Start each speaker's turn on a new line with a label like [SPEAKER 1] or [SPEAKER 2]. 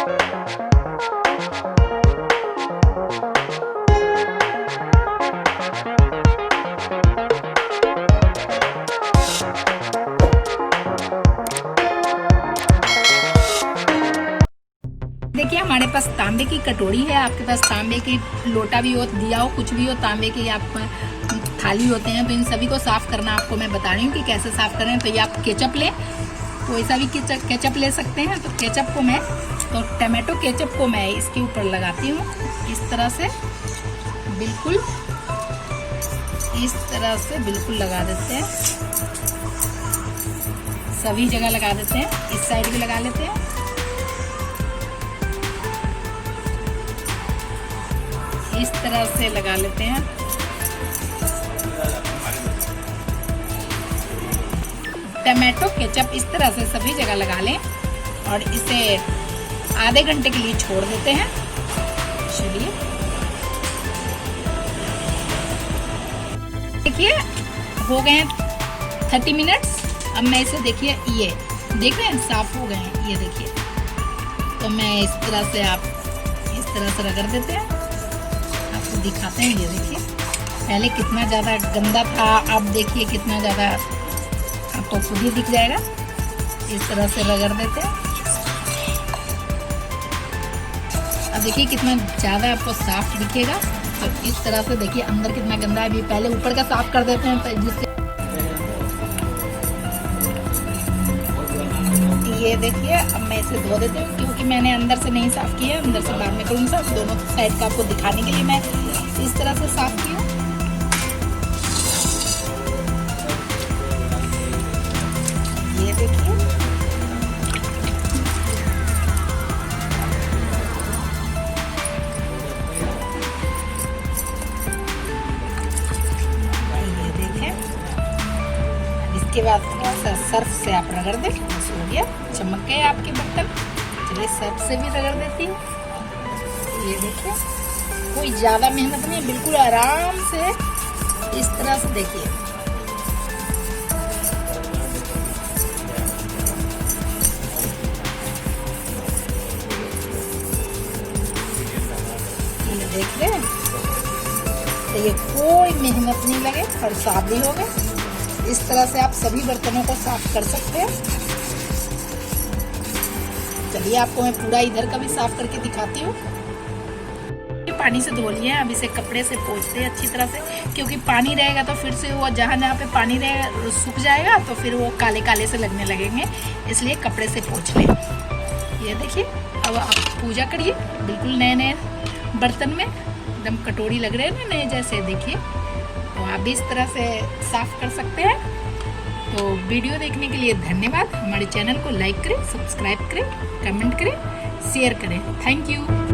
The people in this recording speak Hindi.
[SPEAKER 1] देखिए हमारे पास तांबे की कटोरी है, आपके पास तांबे की लोटा भी हो, दिया हो, कुछ भी हो, तांबे की आप थाली होते हैं, तो इन सभी को साफ़ करना आपको मैं बता रही हूँ कि कैसे साफ़ करें। तो ये आप केचप लें, तो ऐसा भी केचप ले सकते हैं। तो केचप को मैं टमाटो केचप को मैं इसके ऊपर लगाती हूँ इस तरह से, बिल्कुल इस तरह से बिल्कुल लगा देते हैं, सभी जगह लगा देते हैं, इस साइड भी लगा लेते हैं। इस तरह से लगा लेते हैं। टमाटो केचप इस तरह से सभी जगह लगा लें और इसे आधे घंटे के लिए छोड़ देते हैं। चलिए देखिए हो गए 30 मिनट्स। अब मैं इसे देखिए, ये देख रहे हैं साफ हो गए हैं, ये देखिए। तो मैं इस तरह से, आप इस तरह से रगड़ देते हैं, आपको दिखाते हैं। ये देखिए पहले कितना ज़्यादा गंदा था, अब देखिए कितना ज़्यादा, आपको खुद ही दिख जाएगा। इस तरह से रगड़ देते हैं। अब देखिए कितना ज़्यादा आपको साफ दिखेगा। तो इस तरह से देखिए अंदर कितना गंदा है। अभी पहले ऊपर का साफ कर देते हैं, जिससे ये देखिए। अब मैं इसे धो देती हूँ, क्योंकि मैंने अंदर से नहीं साफ किया, अंदर से बाद में करूँगा। दोनों साइड का आपको दिखाने के लिए मैं इस तरह से साफ किया। ये देखिए इसके बाद थोड़ा सा सर्फ से आप रगड़ दें, बस हो गया, चमक गए आपके बर्तन। चलिए सर्फ से भी रगड़ देती हूँ। ये देखिए कोई ज़्यादा मेहनत नहीं, बिल्कुल आराम से इस तरह से देखिए। ये देख रहे हैं, तो ये कोई मेहनत नहीं लगे और साफ भी हो गए। इस तरह से आप सभी बर्तनों को साफ कर सकते हैं। चलिए आपको मैं पूरा इधर का भी साफ करके दिखाती हूँ। पानी से धो लिए, अब इसे कपड़े से पोंछते हैं अच्छी तरह से, क्योंकि पानी रहेगा तो फिर से वो जहाँ पे पानी रहेगा सूख जाएगा, तो फिर वो काले काले से लगने लगेंगे, इसलिए कपड़े से पोंछ लें। ये देखिए अब आप पूजा करिए बिल्कुल नए नए बर्तन में, एकदम कटोरी लग रहे हैं ना नए जैसे। देखिए तो आप भी इस तरह से साफ कर सकते हैं। तो वीडियो देखने के लिए धन्यवाद। हमारे चैनल को लाइक करें, सब्सक्राइब करें, कमेंट करें, शेयर करें। Thank you.